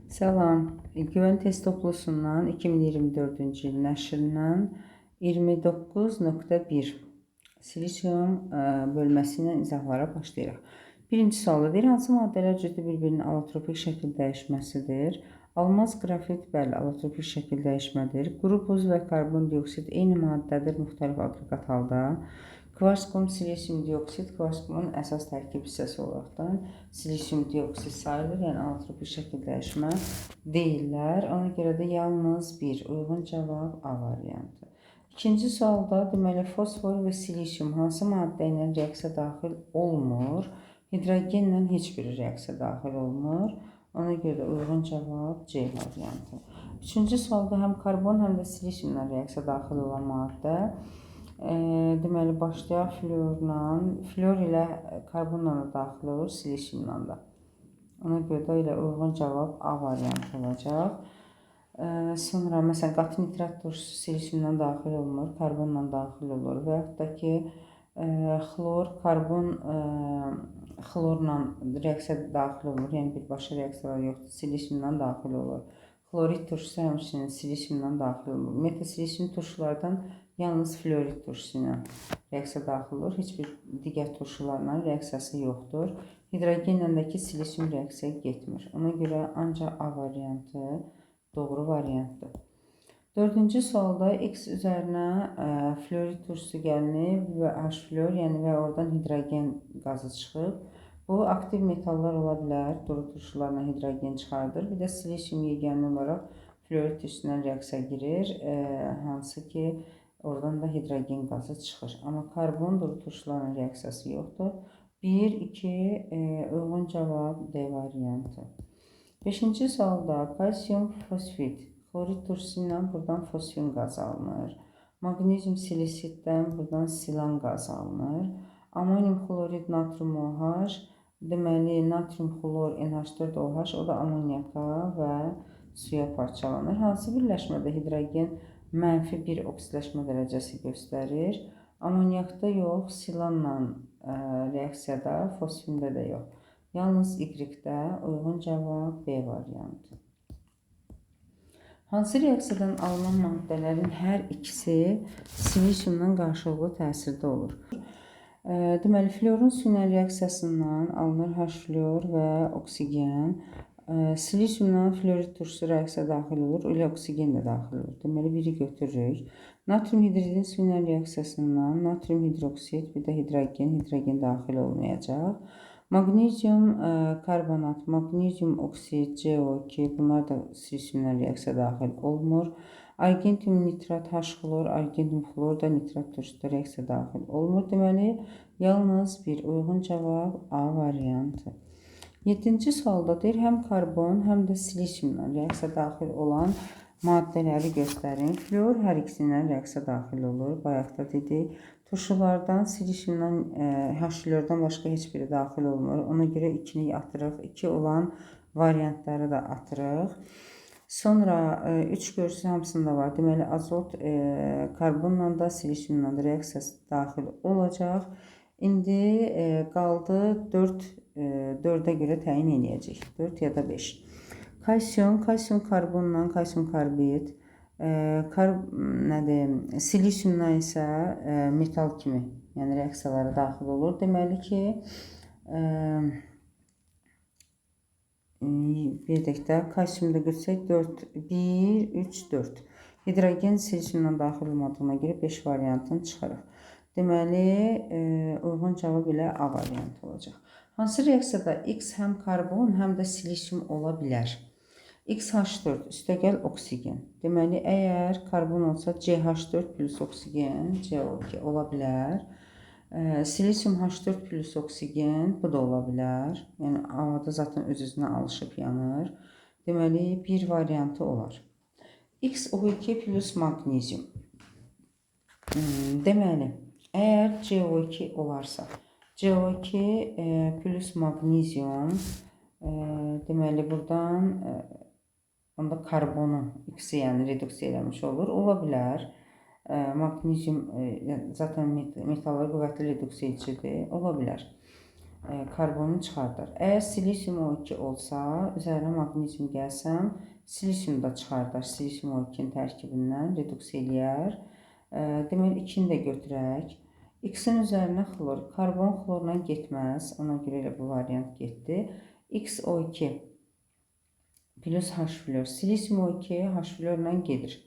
Salam, Güvən test toplusundan 2024-cü il nəşrindən 29.1 silisium bölməsi ilə izahlara başlayırıq. Birinci sualda deyir, hansı maddələr cütü bir-birinin allotropik şəkil dəyişməsidir? Almaz, qrafit, bəli, allotropik şəkil dəyişmədir. Quru buz və karbon dioksid eyni maddədir, müxtəlif aqreqat halda. Kvarsium, silisium dioksid kvarsiumun əsas tərkib hissəsi olaraqdan silisium dioksid sayılır, yəni allotropik şəkil dəyişmə deyirlər. Ona görə də yalnız bir uyğun cavab A variantı. İkinci sualda deməli fosfor və silisium hansı maddə ilə reaksiya daxil olmur? Hidrogenlə heç bir reaksiya daxil olmur. Ona görə də uyğun cavab C variantı. Üçüncü sualda həm karbon, həm də silisiumla reaksiya daxil olan maddə. Deməli, başlayaq florla. Flor ilə karbonla da daxil olur, silisiumla da. Ona görə də elə uyğun cavab A variantı olacaq. Sonra, məsələn, qatı nitrat turşusu silisiumla daxil olmur, karbonla daxil olur. Və yaxud da ki, xlor, karbon xlorla reaksiya daxil olur, yəni birbaşa reaksiyalar yoxdur, silisiumla daxil olur. Xlorid turşusu həmçinin silisiumla daxil olur. Metasilisium turşulardan yalnız florid turşusu ilə reaksiya daxil olur. Heç bir digər turşularla reaksiyası yoxdur. Hidrogenləndəki silisium reaksiya getmir. Ona görə ancaq A variantı doğru variantdır. Dördüncü sualda X üzərinə florid turşusu gəlinib və H flor, yəni və oradan hidrogen qazı çıxıb. Bu aktiv metallar ola bilər, duru turşularla hidrogen çıxardır. Bir də silisium yeganə olaraq florid turşusundan reaksiya girir, hansı ki oradan da hidrogen qazı çıxır. Amma karbon duru turşularla reaksiyası yoxdur. 1, 2, uyğun cavab D variantı. Beşinci sualda kalsium fosfit, xlorid turşusu ilə buradan fosfin qazı alınır. Magnezium silisitdən buradan silan qazı alınır. Amonium xlorid natrium OH, deməli natrium xlor NH4OH, o da amoniaka və suya parçalanır. Hansı birləşmədə hidrogen -1 oksidləşmə dərəcəsi göstərir? Amoniakda yox, silanla reaksiyada, fosfində də yox. Yalnız Y-də uyğun cavab B variantı. Hansı reaksiyadan alınan maddələrin hər ikisi silisiumdan qarşılıqlı təsirdə olur? Deməli, florun su ilə reaksiyasından alınır H flor və oksigen. Silisiumla florid turşusu reaksiya daxil olur, elə oksigen də daxil olur. Deməli, biri götürürük. Natrium hidridin su ilə reaksiyasından natrium hidroksid, bir də hidrogen daxil olmayacaq. Magnezium karbonat, magnezium oksid, CO2, bunlar da silisiumla reaksiya daxil olmur. Argentum nitrat H xlor, argentum xlor da nitrat turşusu reaksiya daxil olmur. Deməli, yalnız bir uyğun cavab A variantı. 7-ci sualda deyir, həm karbon, həm də silisiumla reaksiya daxil olan maddələri göstərin. Flor hər ikisindən reaksiya daxil olur, bayaq da dedik. Turşulardan silisiumdan, H flordan başqa heç biri daxil olmur. Ona görə 2-ni atırıq, 2 olan variantları da atırıq. Sonra 3 görsün hamısında var. Deməli, azot karbonla da, silisiumla da reaksiyası daxil olacaq. İndi qaldı 4-ə görə təyin edəcəyik. 4 ya da 5. Kalsium karbonla, kalsium karbid, silisiumla isə metal kimi, yəni reaksiyalara daxil olur. Deməli ki, bir dəqiqə kalsiumda görsək 4, 1, 3, 4. Hidrogen silisiumla daxil olmadığına görə 5 variantını çıxarıq. Deməli, uyğun cavab ilə A variantı olacaq. Hansı reaksiyada X həm karbon, həm də silisium ola bilər? XH4 üstəgəl oksigen. Deməli, əgər karbon olsa CH4 plus oksigen, CO2 ola bilər. Silisium H4 plus oksigen, bu da ola bilər. Yəni, havada zaten öz-özünə alışıb yanır. Deməli, bir variantı olar. XO2 plus magnezium. Deməli, əgər CO2 olarsa, CO2 plus magnezium, deməli, buradan onda karbonu X-i yəni reduksiya eləmiş olur. Ola bilər. Magnezium zaten metallar qüvvətli reduksiya edicidir. Ola bilər. karbonu çıxardar. Əgər silisium O2 olsa, üzərinə maqnezium gəlsəm, silisium da çıxardar. Silisium O2-nin tərkibindən reduks eləyər. Deməli, 2-ni də götürək. X-in üzərinə xlor. Karbon xlorla getməz. Ona görə elə bu variant getdi. XO2 plus H flor. Silisium O2 H florla gedir.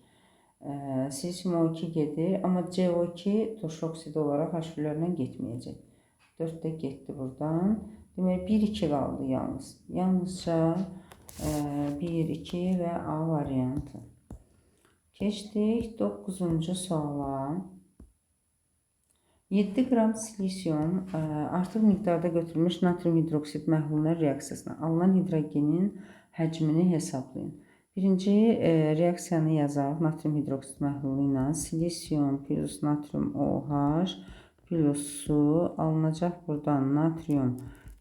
Silisium O2 gedir. Amma CO2 turş oksidi olaraq H florla getməyəcək. 4 də getdi buradan. Deməli, 1-2 qaldı yalnız. Yalnızca 1-2 və A variantı. Keçdik 9-cu suala. 7 qram silisium artıq miqdarda götürülmüş natrium hidroksid məhluluna reaksiyasına alınan hidrogenin həcmini hesablayın. Birinci reaksiyanı yazaq. Natrium hidroksid məhlulu ilə silisium plus natrium OH plus su alınacaq buradan natrium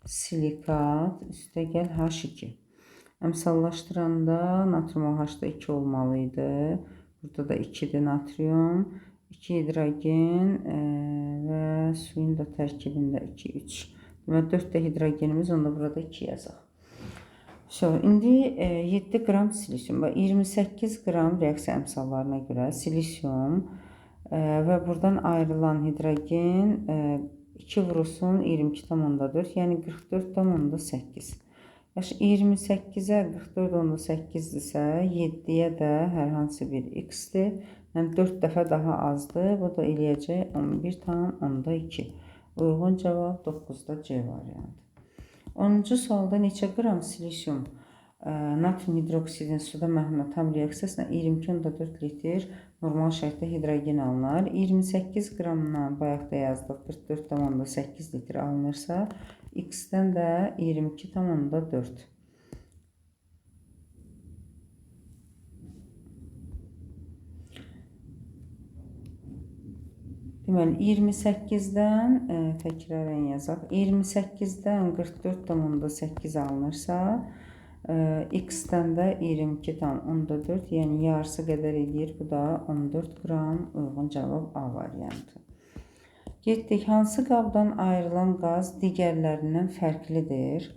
silikat üstə gəl H2. Əmsallaşdıranda natrium OH da 2 olmalıydı. Burada da 2'dir natrium. 2 hidrogen və suyun da tərkibində 2, 3. Deməli, 4 də hidrogenimiz, onda burada 2 yazaq. İndi 7 qram silisium və 28 qram reaksiya əmsallarına görə silisium və buradan ayrılan hidrogen 2 vurulsun 22,4, yəni 44,8. 28-ə 44,8-dirsə, 7-yə də hər hansı bir x-dir. Yəni 4 dəfə daha azdır. Bu da eləyəcək 11,2. Uyğun cavab 9-da C variantı. 10-cu sualda neçə qram silisium natrium hidroksidin suda məhluluna tam reaksiyasına 22,4 litr normal şərtdə hidrogen alınır. 28 qramdan bayaq da yazdıq 44,8 litr alınırsa, x-dən də 22,4. Deməli, 28-dən, təkrarən yazaq, 28-dən 44,8 alınırsa, x-dən də 22,4, yəni yarısı qədər edir. Bu da 14 qram, uyğun cavab A variantı. Getdik, hansı qabdan ayrılan qaz digərlərindən fərqlidir?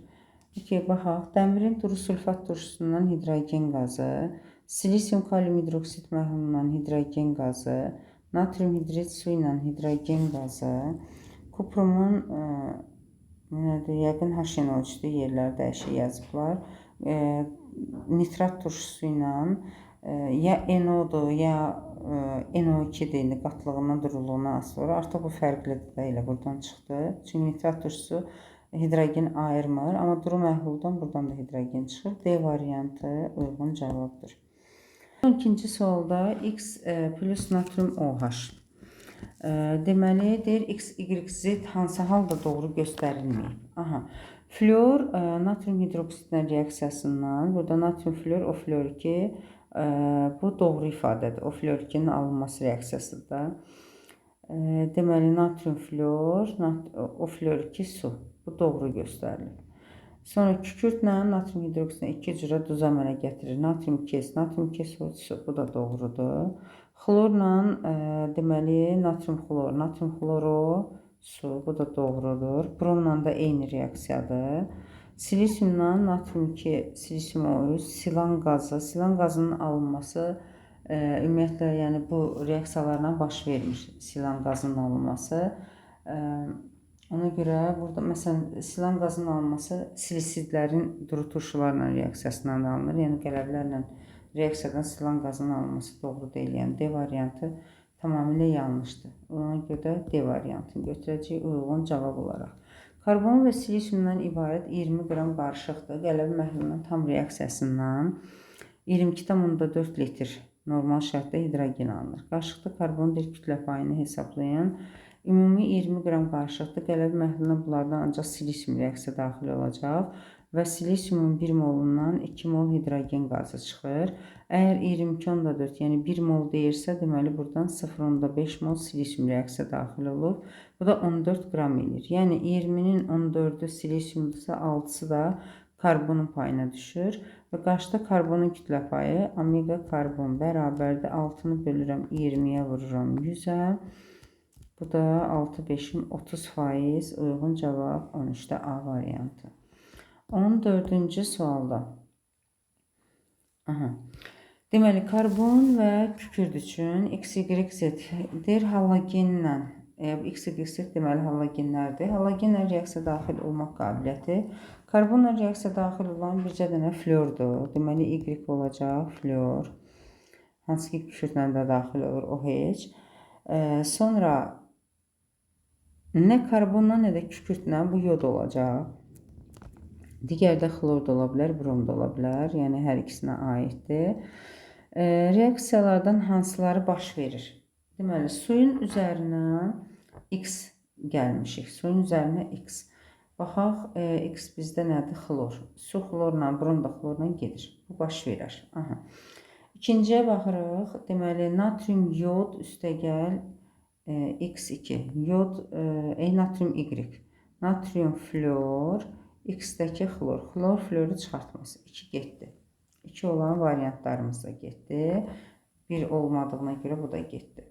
Baxaq, dəmirin duru sülfat turşusundan hidrogen qazı, silisium kalium hidroksid məhlulundan hidrogen qazı, natrium hidrit su ilə hidrogen qazı, kuprumun yəqin HNO3-dür, yerlər dəyişik yazıblar. Nitrat turşusu ilə ya NO-dur, ya NO2-dir, qatlığından, duruluğundan asılı olur. Artıq bu fərqlidir də elə buradan çıxdı. Çünki nitrat turşusu hidrogen ayırmır, amma duru məhluldan buradan da hidrogen çıxır. D variantı uyğun cavabdır. 12-ci sualda X plus natrium OH. Deməli, deyir X, Y, Z hansı halda doğru göstərilməyib? Flor natrium hidroksidlə reaksiyasından, burada natrium flor O flor 2, bu doğru ifadədir. O flor 2-nin alınması reaksiyasıdır. Deməli, natrium flor, O flor 2 su. Bu doğru göstərilir. Sonra kükürtlə natrium hidroksidini 2 cürə duz əmələ gətirir. Natrium 2, natrium 2 su, bu da doğrudur. Xlorla, deməli, natrium xloro su, bu da doğrudur. Bromla da eyni reaksiyadır. Silisiumla natrium 2, silisium O3, silan qazı. Silan qazının alınması ümumiyyətlə, yəni bu reaksiyalarla baş vermiş. Silan qazının alınması. Ona görə burada məsələn silan qazının alınması silisidlərin duru turşularla reaksiyasından alınır. Yəni qələblərlə reaksiyadan silan qazının alınması doğru deyil. Yəni D variantı tamamilə yanlışdır. Ona görə D variantını götürəcəyik uyğun cavab olaraq. Karbon və silisiumdan ibarət 20 qram qarışıqdır. Qələbə məhlulunun tam reaksiyasından 22,4 litr normal şərtdə hidrogen alınır. Qarışıqda karbon bir kütlə payını hesablayan ümumi 20 qram qarışıqdır. Qələbə məhluluna bunlardan ancaq silisium reaksiya daxil olacaq və silisiumun 1 molundan 2 mol hidrogen qazı çıxır. Əgər 22,4, yəni 1 mol deyirsə, deməli buradan 0,5 mol silisium reaksiya daxil olub. Bu da 14 qram edir. Yəni 20-nin 14-ü silisiumdursa, 6-sı da karbonun payına düşür. Və qarşıda karbonun kütlə payı omega karbon bərabərdir. 6-nı bölürəm 20-yə vururam 100-ə. Bu da 6 5'im 30%. Uyğun cavab 13-də A variantı. 14-cü sualda. Aha. Deməli, karbon və kükürt üçün X, Y, Z-dir halogenlə. X, Y, Z deməli halogenlərdir. Halogenlə reaksiya daxil olmaq qabiliyyəti. Karbonla reaksiya daxil olan bircə dənə flordur. Deməli, Y olacaq, flor. Hansı ki, kükürtlə də daxil olur, OH. Sonra nə karbonla, nə də kükürtlə bu yod olacaq. Digər də xlor da ola bilər, brom da ola bilər. Yəni, hər ikisinə aiddir. Reaksiyalardan hansıları baş verir? Deməli, suyun üzərinə X gəlmişik. Suyun üzərinə X. Baxaq, X bizdə nədir? Xlor. Su xlorla, brom da xlorla gedir. Bu baş verir. Aha. İkinciyə baxırıq. Deməli, natrium yod üstəgəl X2. Yod, natrium Y. Natrium flor, X-dəki xlor. Xlor floru çıxartması. 2 getdi. 2 olan variantlarımız da getdi. 1 olmadığına görə bu da getdi.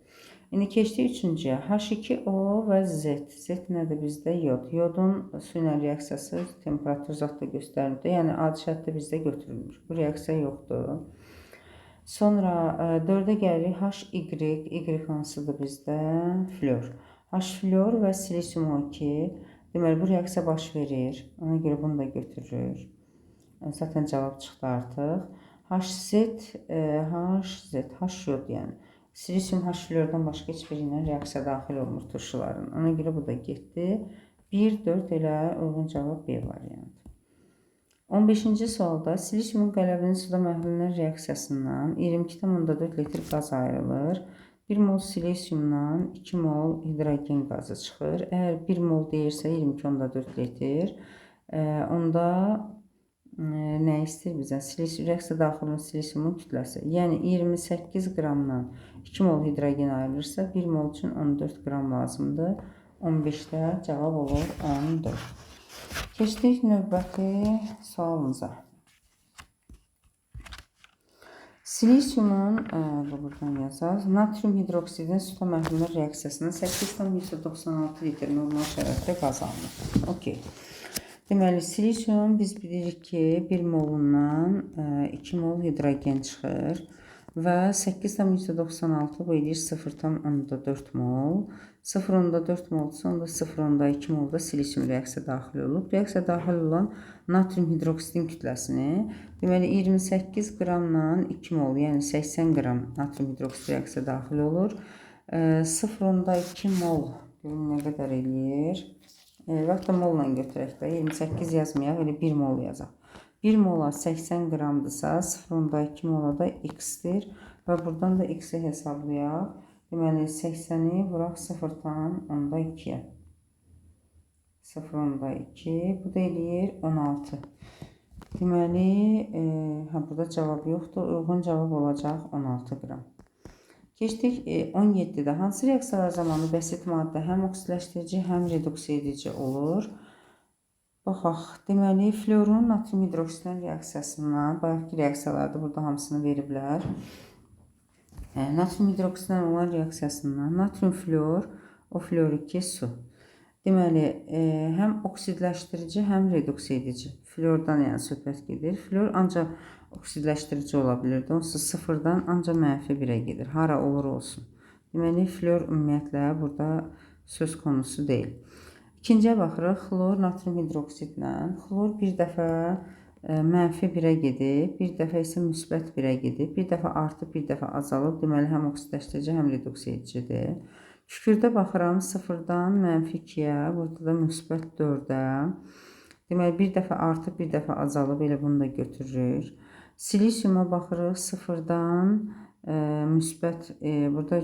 İndi keçdik üçüncüyə. H2O və Z. Z nədir bizdə? Yod. Yodun su ilə reaksiyası temperatur zətdə göstərilmir. Yəni, adi şərtdə bizdə götürülmür. Bu reaksiya yoxdur. Sonra 4-ə gəlirik. HY. Y hansıdır bizdə? Flor. H flor və silisium O2. Deməli, bu reaksiya baş verir. Ona görə bunu da götürür. Zaten cavab çıxdı artıq. HZ, H yod yəni. Silisium H flordan başqa heç biri ilə reaksiya daxil olmur turşuların. Ona görə bu da getdi. 1-4 elə uyğun cavab B variantı. 15-ci sualda silisiumun qələvinin suda məhlulunun reaksiyasından 22,4 litr qaz ayrılır. 1 mol silisiumdan 2 mol hidrogen qazı çıxır. Əgər 1 mol deyirsə 22,4 litr, onda nə istəyir bizdən? Reaksiya daxil olan silisiumun kütləsi. Yəni 28 qramdan 2 mol hidrogen ayrılırsa 1 mol üçün 14 qram lazımdır. 15-də cavab olur 14. Keçdik növbəti sualımıza. Silisiumun, buradan yazaq, natrium hidroksidin suda məhlulun reaksiyasında 8,96 litr normal şəraitdə qaz alınır. Okey. Deməli, silisium biz bilirik ki, 1 molundan 2 mol hidrogen çıxır və 8,96 bu edir 0,4 mol. 0,4 molsa, onda 0,2 molda silisium reaksiya daxil olub. Reaksiya daxil olan natrium hidroksidin kütləsini, deməli 28 qramla 2 mol, yəni 80 qram natrium hidroksid reaksiya daxil olur. 0,2 mol nə qədər eləyir? Və da molla götürək də, 28 yazmayaq, elə 1 mol yazaq. 1 mola 80 qramdırsa, 0,2 mola da x-dir və buradan da x-i hesablayaq. Deməli, 80-i vuraq 0,2-yə. 0,2, bu da eləyir 16. Deməli, burada cavab yoxdur, uyğun cavab olacaq 16 qram. Keçdik 17-də. Hansı reaksiyalar zamanı bəsit maddə həm oksidləşdirici, həm reduks edici olur? Baxaq, deməli, florun natrium hidroksidin reaksiyasından, bayaqki reaksiyalarda burada hamısını veriblər. Natrium hidroksiddən olan reaksiyasından natrium flor, o flor 2 su. Deməli, həm oksidləşdirici, həm reduks edici. Flordan yəni söhbət gedir. Flor ancaq oksidləşdirici ola bilirdi. Onsuz sıfırdan ancaq mənfi 1-ə gedir. Hara olur olsun. Deməli, flor ümumiyyətlə burada söz konusu deyil. İkinciyə baxırıq. Xlor natrium hidroksidlə. Xlor bir dəfə mənfi 1-ə gedib, bir dəfə isə müsbət 1-ə gedib, bir dəfə artıb, bir dəfə azalıb. Deməli, həm oksidləşdirici, həm reduks edicidir. Kükürdə baxıram 0-dan mənfi 2-yə, burada da müsbət 4-ə. Deməli, bir dəfə artıb, bir dəfə azalıb, elə bunu da götürürük. Silisiuma baxırıq 0-dan müsbət, burada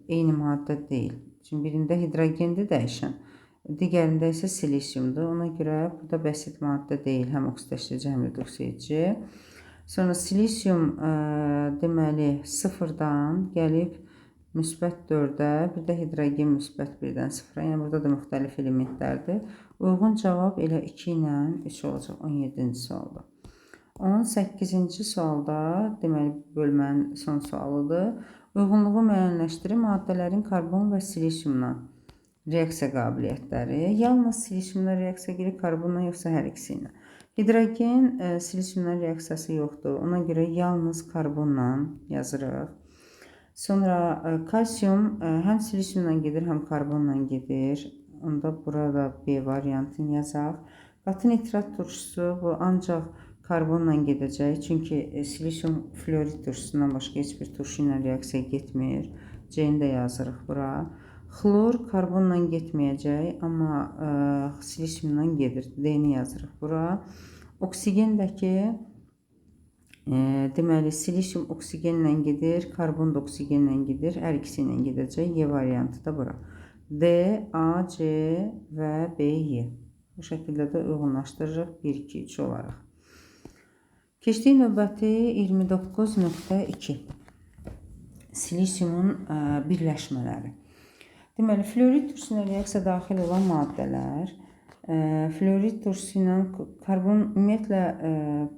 eyni maddə deyil. Çünki birində hidrogendir dəyişən, digərində isə silisiumdur. Ona görə burada bəsit maddə deyil, həm oksidləşdirici, həm reduks edici. Sonra silisium deməli 0-dan gəlib müsbət 4-ə, bir də hidrogen müsbət 1-dən 0-a, yəni burada da müxtəlif elementlərdir. Uyğun cavab elə 2 ilə 3 olacaq 17-ci sualda. 18-ci sualda, deməli, bölmənin son sualıdır. Uyğunluğu müəyyənləşdirin maddələrin karbon və silisiumdan reaksiya qabiliyyətləri. Yalnız silisiumla reaksiya girir, karbonla yoxsa hər ikisi ilə. Hidrogen silisiumla reaksiyası yoxdur. Ona görə yalnız karbonla yazırıq. Sonra kalsium həm silisiumla gedir, həm karbonla gedir. Onda burada B variantını yazaq. Qatı nitrat turşusu bu ancaq karbonla gedəcək. Çünki silisium fluorid turşusundan başqa heç bir turşu ilə reaksiya getmir. C-ni də yazırıq bura. Xlor karbonla getməyəcək, amma silisiumla gedir. D-ni yazırıq bura. Oksigendəki deməli silisium oksigenlə gedir, karbon da oksigenlə gedir. Hər ikisi ilə gedəcək. Y variantı da bura. D, A, C və B, Y. Bu şəkildə də uyğunlaşdırırıq 1, 2, 3 olaraq. Keçdik növbəti 29.2. Silisiumun birləşmələri. Deməli, fluorid turşusuna reaksiya daxil olan maddələr, fluorid turşusu ilə karbon, ümumiyyətlə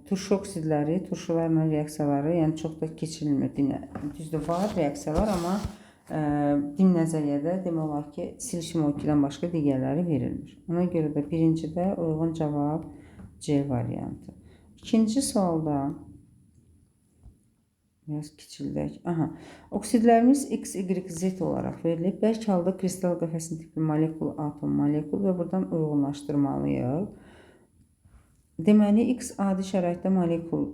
turşu oksidləri, turşularla reaksiyaları, yəni çox da keçirilmir. Düzdür, var reaksiyalar, amma dim nəzəriyyədə demək olar ki, silisium 2-dən başqa digərləri verilmir. Ona görə də birincidə uyğun cavab C variantı. İkinci sualda biraz kiçildək. Oksidlərimiz X, Y, Z olaraq verilib. Bərk halda kristal qəfəsin tipi molekul, atom, molekul və buradan uyğunlaşdırmalıyıq. Deməli, X adi şəraitdə molekul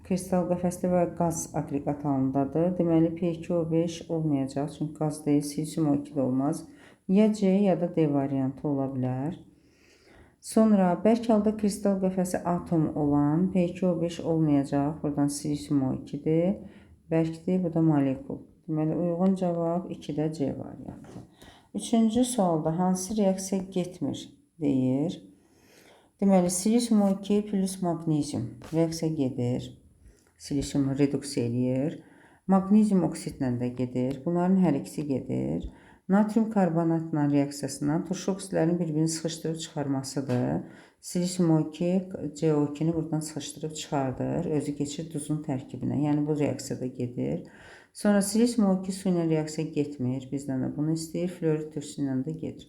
kristal qəfəsdə və qaz aqreqat halındadır. Deməli, P2O5 olmayacaq, çünki qaz deyil, silisium 2 də olmaz. Ya C, ya da D variantı ola bilər. Sonra bərk halda kristal qəfəsi atom olan P2O5 olmayacaq. Buradan silisium 2-dir. Bərkdir, bu da molekul. Deməli, uyğun cavab 2-də C variantı. Üçüncü sualda hansı reaksiya getmir deyir. Deməli, silisium 2 plus magnezium reaksiya gedir. Silisiumu reduksiya edir. Magnezium oksidlə də gedir. Bunların hər ikisi gedir. Natrium karbonatla reaksiyasından turşu oksidlərin bir-birini sıxışdırıb çıxarmasıdır. Silisium 2 CO2-ni buradan sıxışdırıb çıxardır. Özü keçir duzun tərkibinə. Yəni bu reaksiyada gedir. Sonra silisium 2 su ilə reaksiya getmir. Bizdən də bunu istəyir. Fluorid turşusu ilə də gedir.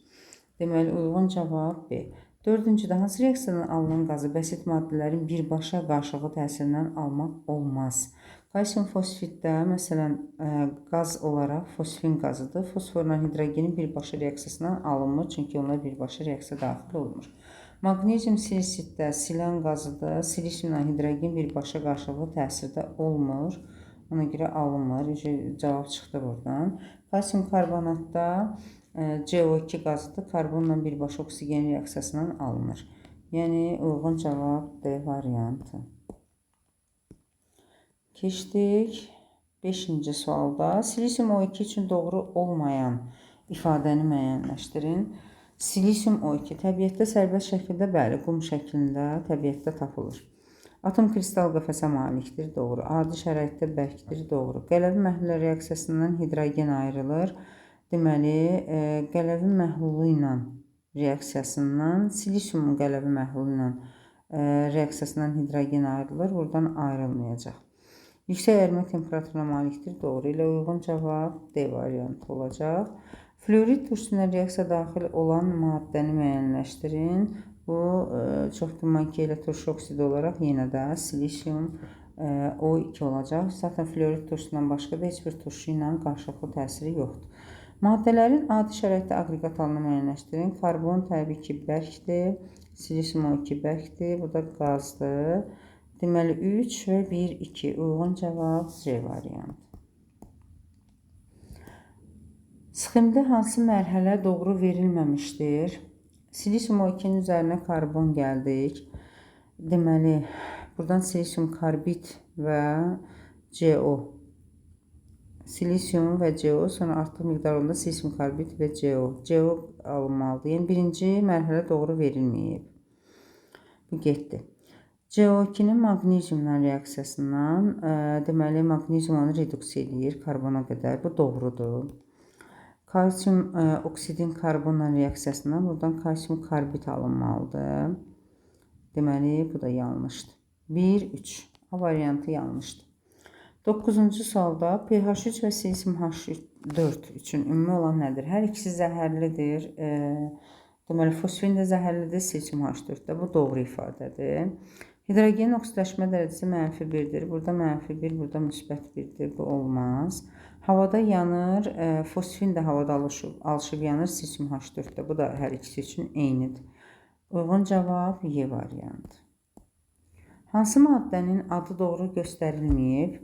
Deməli, uyğun cavab B. Dördüncüdə hansı reaksiyadan alınan qazı bəsit maddələrin birbaşa qarşılıqlı təsirindən almaq olmaz? Kalsium fosfitdə, məsələn, qaz olaraq fosfin qazıdır. Fosforla hidrogenin birbaşa reaksiyasından alınmır, çünki onlar birbaşa reaksiya daxil olmur. Magnezium silisitdə silan qazıdır. Silisiumla hidrogen birbaşa qarşılıqlı təsirdə olmur. Ona görə alınmır. Cavab çıxdı buradan. Kalsium karbonatda CO2 qazıdır. Karbonla birbaşa oksigen reaksiyasından alınır. Yəni, uyğun cavab D variantı. Keçdik 5-ci sualda. Silisium O2 üçün doğru olmayan ifadəni müəyyənləşdirin. Silisium O2 təbiətdə sərbəst şəkildə, bəli, qum şəklində təbiətdə tapılır. Atom kristal qəfəsə malikdir, doğru. Adi şəraitdə bərkdir, doğru. Qələvi məhlul reaksiyasından hidrogen ayrılır. Deməli, qələvi məhlulu ilə reaksiyasından, silisiumun qələvi məhlulu ilə reaksiyasından hidrogen ayrılır. Buradan ayrılmayacaq. Yüksək ərimə temperaturuna malikdir, doğru. Ilə uyğun cavab D variantı olacaq. Fluorid turşusuna reaksiya daxil olan maddəni müəyyənləşdirin. Bu, çox güman ki, elə turşu oksidi olaraq yenə də silisium O2 olacaq. Zaten fluorid turşusundan başqa da heç bir turşu ilə qarşılıqlı təsiri yoxdur. Maddələrin adi şəraitdə aqreqat halını müəyyənləşdirin. Karbon təbii ki, bərkdir. Silisium O2 bərkdir. Bu da qazdır. Deməli, 3 və 1, 2. Uyğun cavab C variantı. Sxemdə hansı mərhələ doğru verilməmişdir? Silisium O2-nin üzərinə karbon gəldik. Deməli, buradan silisium karbid və CO. Silisium və CO, sonra artıq miqdarında silisium karbid və CO. CO alınmalıdır. Yəni, birinci mərhələ doğru verilməyib. Bu getdi. CO2-nin magneziumla reaksiyasından, deməli, magnezium onu reduksiya edir karbona qədər. Bu doğrudur. Kalsium oksidin karbonla reaksiyasından buradan kalsium karbid alınmalıdır. Deməli, bu da yanlışdır. 1, 3. A variantı yanlışdır. 9-cu sualda pH3 və silisium H4 üçün ümumi olan nədir? Hər ikisi zəhərlidir. Deməli, fosfin də zəhərlidir, silisium H4 də. Bu doğru ifadədir. Hidrogenin oksidləşmə dərəcəsi -1-dir. Burada -1, burada -1-dir. Bu olmaz. Havada yanır, fosfin də havada alışıb yanır, silisium H4 də. Bu da hər ikisi üçün eynidir. Uyğun cavab Y variantı. Hansı maddənin adı doğru göstərilməyib?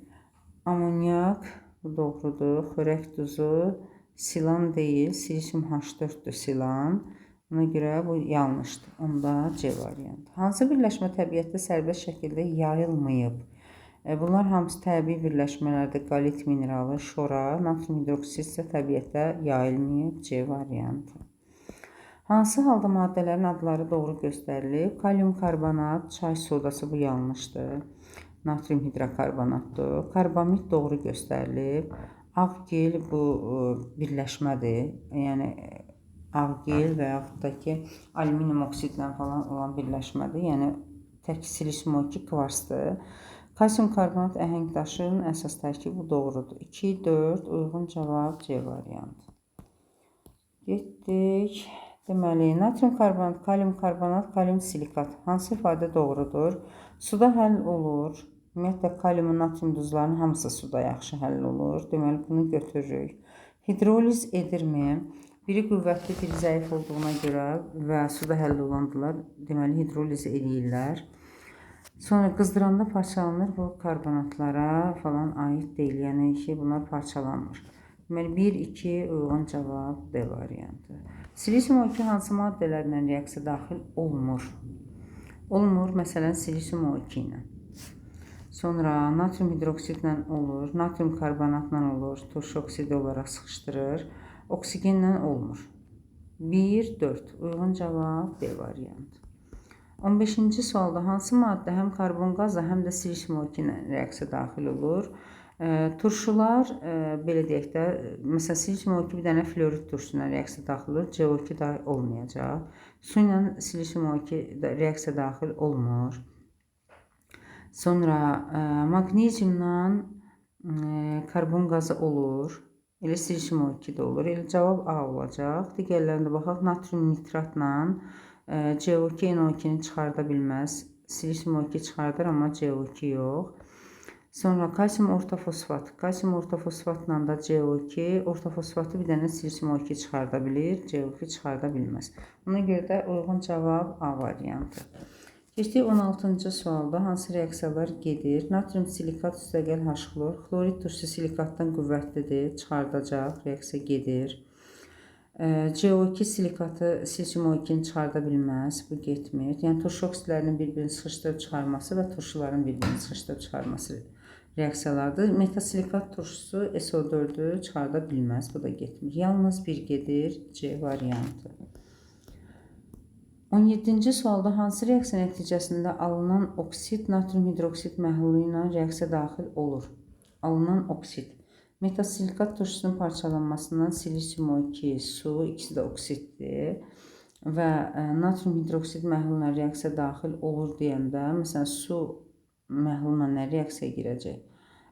Amonyak, bu doğrudur. Xörək duzu, silan deyil, silisium H4'dür silan. Ona görə bu yanlışdır. Onda C variantı. Hansı birləşmə təbiətdə sərbəst şəkildə yayılmayıb? Bunlar hamısı təbii birləşmələrdir. Qalit mineralı, şora, natrium hidroksid isə təbiətdə yayılmayıb. C variantı. Hansı halda maddələrin adları doğru göstərilib? Kalium karbonat, çay sodası, bu yanlışdır. Natrium hidrokarbonatdır. Karbamid doğru göstərilib. Ağgil bu birləşmədir. Yəni ağgil və yaxud da ki alüminium oksidlə falan olan birləşmədir. Yəni tək silisium O2 kvarsdır. Kalsium karbonat əhəng daşın əsas tərkibi, bu doğrudur. 2, 4 uyğun cavab C variantı. Getdik. Deməli, natrium karbonat, kalium karbonat, kalium silikat. Hansı ifadə doğrudur? Suda həll olur. Ümumiyyətlə, kalium, natrium duzlarının hamısı suda yaxşı həll olur. Deməli, bunu götürürük. Hidroliz edirmi? Biri qüvvətli, biri zəif olduğuna görə və suda həll olandılar. Deməli, hidroliz edirlər. Sonra qızdıranda parçalanır. Bu karbonatlara falan aid deyil. Yəni ki, bunlar parçalanmır. Deməli, 1, 2 uyğun cavab D variantı. Silisium O2 hansı maddələrlə reaksiya daxil olmur? Olmur, məsələn, silisium O2 ilə. Sonra natrium hidroksidlə olur, natrium karbonatla olur, turş oksidi olaraq sıxışdırır, oksigenlə olmur. 1, 4 uyğun cavab D variantı. 15-ci sualda hansı maddə həm karbon qazla, həm də silisium O2 ilə reaksiya daxil olur? Turşular, belə deyək də, məsələn, silisium O2 bir dənə florid turşusuna reaksiya daxil olur, CO2 da olmayacaq. Su ilə silisium O2 reaksiya daxil olmur. Sonra magneziumla karbon qazı olur, elə silisium O2 də olur. Elə cavab A olacaq. Digərlərində baxaq, natrium nitratla CO2 NO2-ni çıxarda bilməz. Silisium O2 çıxardır, amma CO2 yox. Sonra kalsium ortofosfat. Kalsium ortofosfatla da CO2, ortofosfatı bir dənə silisium O2 çıxarda bilir, CO2 çıxarda bilməz. Ona görə də uyğun cavab A variantı. Keçdik 16-cı sualda hansı reaksiyalar gedir? Natrium silikat üstəgəl H-xlor. Xlorid turşusu silikatdan qüvvətlidir, çıxardacaq, reaksiya gedir. CO2 silikatı silisium O2-ni çıxarda bilməz, bu getmir. Yəni turşu oksidlərinin bir-birini sıxışdırıb çıxarması və turşuların bir-birini sıxışdırıb çıxarması reaksiyalardır. Metasilikat turşusu SO4-ü çıxarda bilməz, bu da getmir. Yalnız bir gedir, C variantı. 17-ci sualda hansı reaksiya nəticəsində alınan oksid natrium hidroksid məhlulu ilə reaksiya daxil olur? Alınan oksid. Metasilikat turşusunun parçalanmasından silisium O2, su, ikisi də oksiddir və natrium hidroksid məhluluna reaksiya daxil olur deyəndə, məsələn, su məhluluna nə reaksiya girəcək?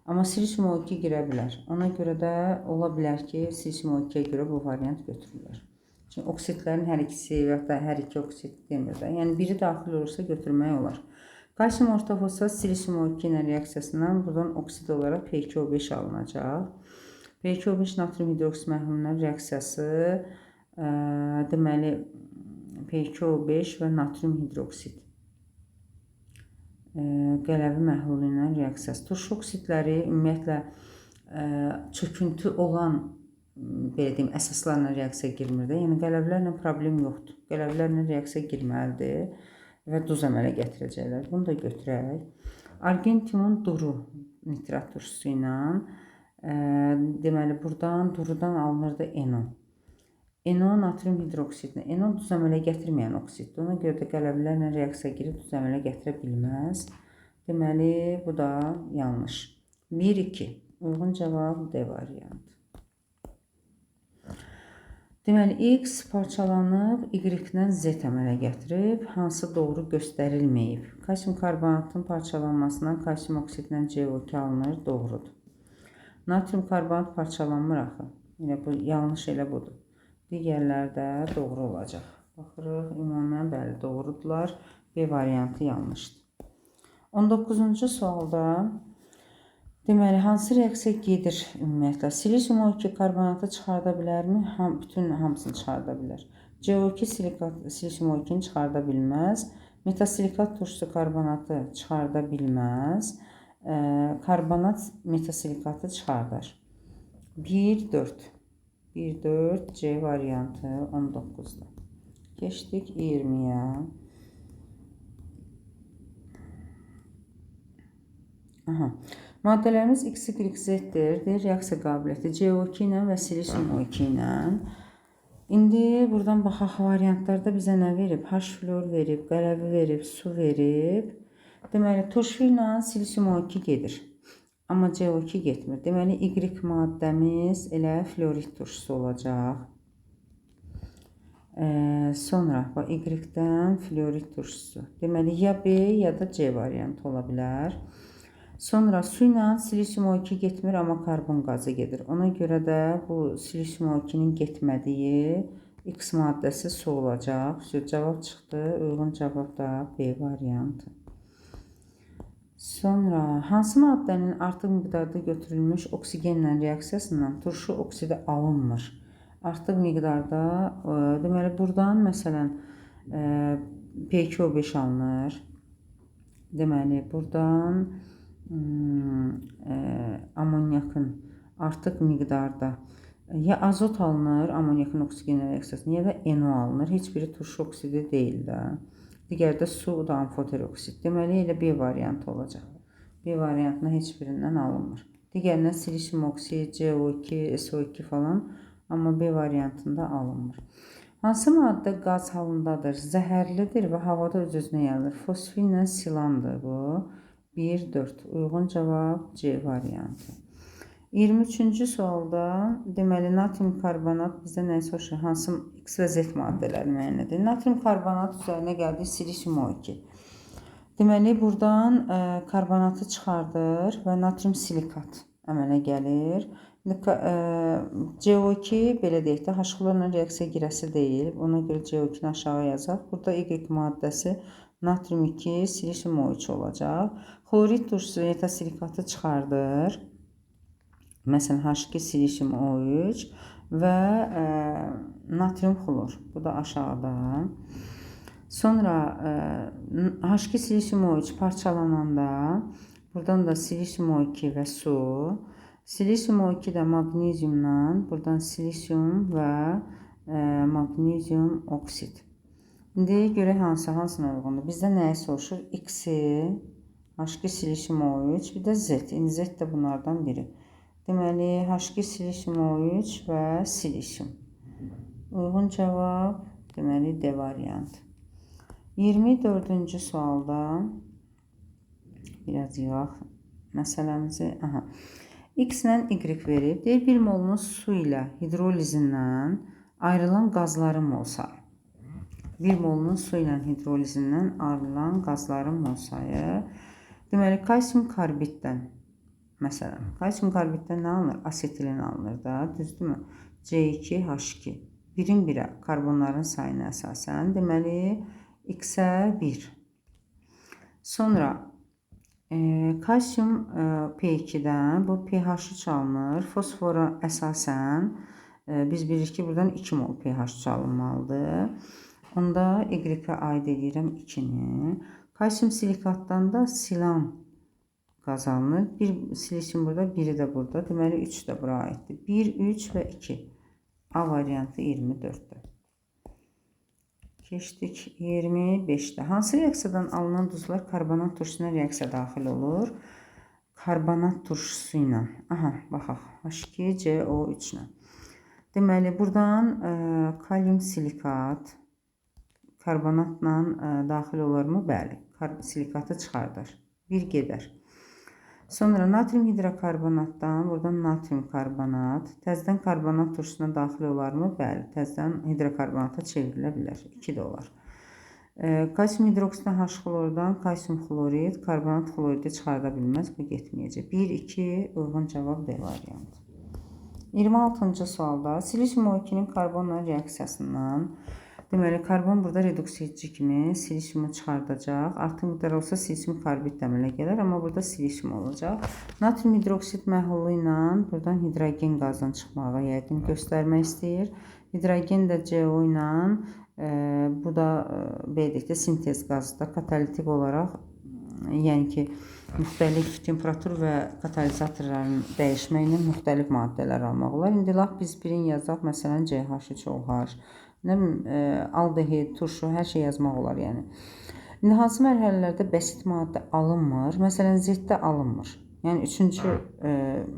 Amma silisium O2 girə bilər. Ona görə də ola bilər ki, silisium O2-yə görə bu variant götürülür. Çünki oksidlərin hər ikisi və ya da hər iki oksid demir də. Yəni, biri daxil olursa götürmək olar. Kalsium ortofosfat silisium O2 ilə reaksiyasından buradan oksid olaraq P2O5 alınacaq. P2O5 natrium hidroksid məhlulunun reaksiyası deməli P2O5 və natrium hidroksid qələvi məhlulu ilə reaksiyası. Turşu oksidləri ümumiyyətlə çöküntü olan belə deyim, əsaslarla reaksiya girmir də. Yəni, qələvlərlə problem yoxdur. Qələvlərlə reaksiya girməlidir və duz əmələ gətirəcəklər. Bunu da götürək. Argentiumun duru nitrat turşusu ilə deməli, buradan durudan alınırdı NO. NO natrium hidroksidlə. NO duz əmələ gətirməyən oksiddir. Ona görə də qələvlərlə reaksiya girib duz əmələ gətirə bilməz. Deməli, bu da yanlış. 1, 2. Uyğun cavab D variantı. Deməli, X parçalanıb Y-dən Z əmələ gətirib, hansı doğru göstərilməyib? Kalsium karbonatın parçalanmasından kalsium oksidlə CO2 alınır, doğrudur. Natrium karbonat parçalanmır axı. Elə bu yanlış elə budur. Digərləri də doğru olacaq. Baxırıq, ümumən bəli doğrudular. B variantı yanlışdır. 19-cu sualda deməli hansı reaksiya gedir ümumiyyətlə? Silisium O2 karbonatı çıxarda bilərmi? Bütün hamısını çıxarda bilər. CO2 silisium O2-ni çıxarda bilməz. Metasilikat turşusu karbonatı çıxarda bilməz. Karbonat metasilikatı çıxardar. 1-4. 1-4 C variantı 19'da. Geçdik 20'ye. Maddələrimiz X-Y-Z-dir. Reaksiya qabiliyyəti CO2 ilə və silisium O2 ilə. İndi buradan baxaq variantlarda bizə nə verib? H-flor verib, qələvi verib, su verib. Deməli, turşu ilə silisium O2 gedir. Amma CO2 getmir. Deməli, Y maddəmiz elə florid turşusu olacaq. Sonra Y-dən florid turşusu. Deməli, ya B ya da C variantı ola bilər. Sonra su ilə silisium O2 getmir, amma karbon qazı gedir. Ona görə də bu silisium O2-nin getmədiyi X maddəsi su olacaq. Cavab çıxdı. Uyğun cavab da B variantı. Sonra hansı maddənin artıq miqdarda götürülmüş oksigenlə reaksiyasından turşu oksidi alınmır? Artıq miqdarda, deməli buradan məsələn P2O5 alınır. Deməli buradan amonyakın artıq miqdarda ya azot alınır, amonyakın oksigenlə reaksiyasında, ya da NO alınır. Heç biri turşu oksidi deyil də. Digər də su da amfoter oksid. Deməli elə B variantı olacaq. B variantına heç birindən alınmır. Digərindən silisium oksid, CO2, SO2 falan, amma B variantında alınmır. Hansı maddə qaz halındadır, zəhərlidir və havada öz-özünə yayılır? Fosfinlə silandır bu. 1-4. Uyğun cavab C variantı. 23-cü sualda deməli natrium karbonat bizdə nə soruşur? Hansı X və Z maddələri müəyyən edir? Natrium karbonat üzərinə gəldik silisium O2. Deməli buradan karbonatı çıxardır və natrium silikat əmələ gəlir. CO2 belə deyək də H-xlorla reaksiya girəsi deyil. Ona görə CO2-ni aşağı yazaq. Burada Y maddəsi natrium 2, silisium O3 olacaq. Xlorid turşusu metasilikatı çıxardır. Məsələn, H2 silisium O3 və natrium xlor. Bu da aşağıda. Sonra H2 silisium O3 parçalananda buradan da silisium O2 və su. Silisium O2 də magneziumla, buradan silisium və magnezium oksid. İndi görək hansına uyğundur. Bizdə nəyə soruşur? X-i, H2 silisium O3, bir də Z. İndi Z də bunlardan biri. Deməli, H2 silisium O3 və silisium. Uyğun cavab, deməli, D variantı. 24-cü sualda biraz yığaq məsələmizi. X ilə Y verib. Deyir, 1 molunu su ilə hidrolizindən ayrılan qazların mol sayı. 1 molunun su ilə hidrolizindən ayrılan qazların mol sayı. Deməli, kalsium karbiddən, məsələn, kalsium karbiddən nə alınır? Asetilin alınır da, düzdürmü? C2H2. 1-in 1-ə karbonların sayına əsasən, deməli, X-ə 1. Sonra, kalsium P2-dən, bu pH alınır. Fosfora əsasən, biz bilirik ki, buradan 2 mol pH alınmalıdır. Onda Y-ə aid edirəm 2-ni. Kalsium silikatdan da silan qaz alınır. Bir silisium burada, biri də burada. Deməli, 3 də bura aiddir. 1, 3 və 2. A variantı 24-dür. Keçdik 25-də. Hansı reaksiyadan alınan duzlar karbonat turşusuna reaksiya daxil olur? Karbonat turşusu ilə. Baxaq. H2CO3 ilə. Deməli, buradan kalium silikat karbonatla daxil olarmı? Bəli. Silikatı çıxardar. Bir gedər. Sonra natrium hidrokarbonatdan, buradan natrium karbonat. Təzədən karbonat turşusuna daxil olarmı? Bəli. Təzədən hidrokarbonata çevrilə bilər. 2 də olar. Kalsium hidroksiddən H xlordan kalsium xlorid, karbonat xloridi çıxarda bilməz. Bu getməyəcək. 1, 2 uyğun cavab D variantı. 26-cı sualda silisium O2-nin karbonla reaksiyasından deməli, karbon burada reduks edici kimi silisiumu çıxardacaq. Artıq miqdar olsa silisium karbid əmələ gələr, amma burada silisium olacaq. Natrium hidroksid məhlulu ilə buradan hidrogen qazının çıxmağı yəqin göstərmək istəyir. Hidrogen də CO ilə bu da B-dedikdə sintez qazıdır. Katalitik olaraq, yəni ki, müxtəlif temperatur və katalizatorların dəyişməklə müxtəlif maddələr almaq olar. İndi lap biz birini yazaq, məsələn, CH3OH, nə bilim, aldehid, turşu, hər şey yazmaq olar, yəni. İndi hansı mərhələlərdə bəsit maddə alınmır? Məsələn, Z-də alınmır. Yəni, 3-cü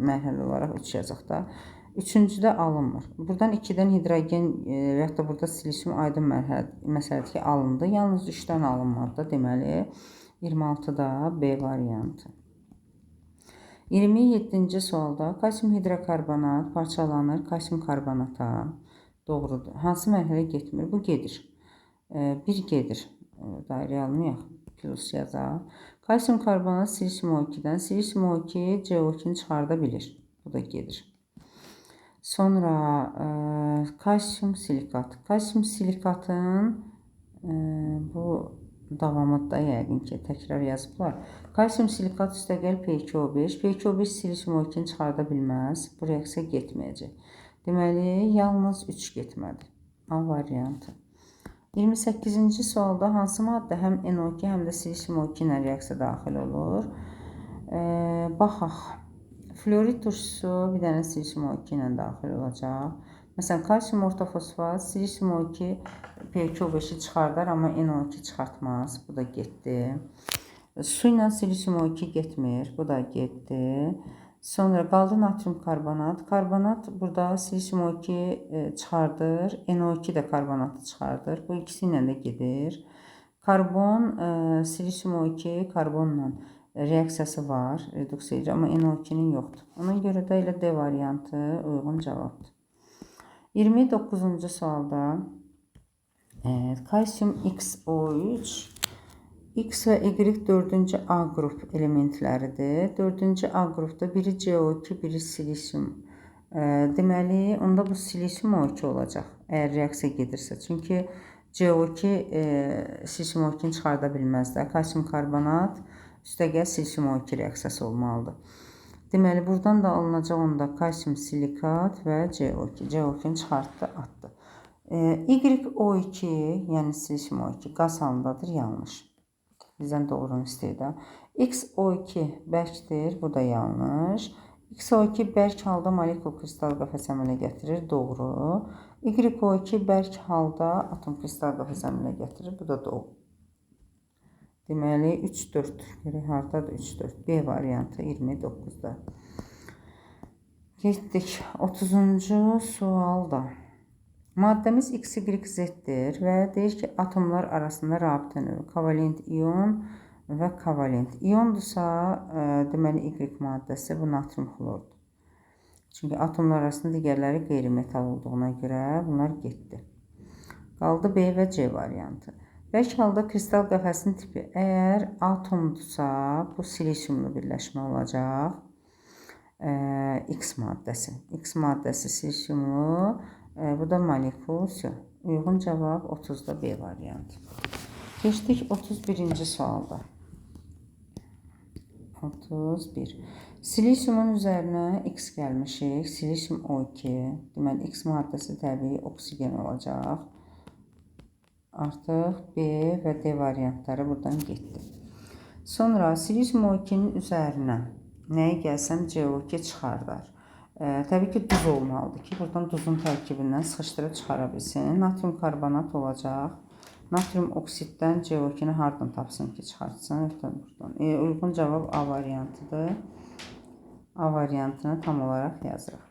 mərhələ olaraq 3 yazaq da. 3-cüdə alınmır. Buradan 2-dən hidrogen və yaxud da burada silisium aydın məsələdir ki, alındı. Yalnız 3-dən alınmadı da, deməli, 26-da B variantı. 27-ci sualda kalsium hidrokarbonat parçalanır kalsium karbonata. Doğrudur. Hansı mərhələ getmir? Bu gedir. 1 gedir. Dairə almayaq. Plus yazaq. Kalsium karbonat silisium O2-dən. Silisium O2 CO2-ni çıxarda bilir. Bu da gedir. Sonra kalsium silikat. Kalsium silikatın bu davamında yəqin ki, təkrar yazıblar. Kalsium silikat üstəgəl P2O5. P2O5 silisium O2-ni çıxarda bilməz. Bu reaksiya getməyəcək. Deməli, yalnız 3 getmədi. A variantı. 28-ci sualda hansı maddə həm NO2, həm də silisium O2 ilə reaksiya daxil olur? Baxaq. Florid turşusu bir dənə silisium O2 ilə daxil olacaq. Məsələn, kalsium ortofosfat, silisium O2 P2O5-i çıxardar, amma NO2 çıxartmaz. Bu da getdi. Su ilə silisium O2 getmir. Bu da getdi. Sonra qaldı natrium karbonat. Karbonat burada silisium O2 çıxardır. NO2 də karbonatı çıxardır. Bu ikisi ilə də gedir. Karbon, silisium O2 karbonla reaksiyası var, reduks edici, amma NO2-nin yoxdur. Ona görə də elə D variantı uyğun cavabdır. 29-cu sualda kalsium XO3 X və Y 4-cü A qrup elementləridir. 4-cü A qrupda biri CO2, biri silisium. Deməli, onda bu silisium O2 olacaq, əgər reaksiya gedirsə. Çünki CO2 silisium O2-ni çıxarda bilməz də. Kalsium karbonat üstəgəl silisium O2 reaksiyası olmalıdır. Deməli, buradan da alınacaq onda kalsium silikat və CO2. CO2-ni çıxartdı, atdı. YO2, yəni silisium O2 qaz halındadır, yanlış. Bizdən doğrunu istəyir də. XO2 bərkdir, bu da yanlış. XO2 bərk halda molekul kristal qəfəs əmələ gətirir, doğru. YO2 bərk halda atom kristal qəfəs əmələ gətirir, bu da doğru. Deməli, 3-4. Görək, haradadır 3-4. B variantı 29-da. Getdik 30-cu sualda. Maddəmiz XYZ-dir və deyir ki, atomlar arasında rabitə növü kovalent ion və kovalent iyondursa, deməli, Y maddəsi bu natrium xlordur. Çünki atomlar arasında digərləri qeyri-metal olduğuna görə bunlar getdi. Qaldı B və C variantı. Bərk halda kristal qəfəsin tipi əgər atomdursa, bu silisiumlu birləşmə olacaq. X maddəsi. X maddəsi silisiumlu. Bu da molekul. Uyğun cavab 30-da B variantı. Keçdik 31-ci sualda. 31. Silisiumun üzərinə X gəlmişik. Silisium O2. Deməli, X maddəsi təbii oksigen olacaq. Artıq B və D variantları buradan getdi. Sonra silisium O2-nin üzərinə nəyə gəlsəm CO2 çıxardar. Təbii ki, duz olmalıdır ki, buradan duzun tərkibindən sıxışdırıb çıxara bilsin. Natrium karbonat olacaq. Natrium oksiddən CO2-ni hardan tapsın ki, çıxartsın? Uyğun cavab A variantıdır. A variantını tam olaraq yazırıq.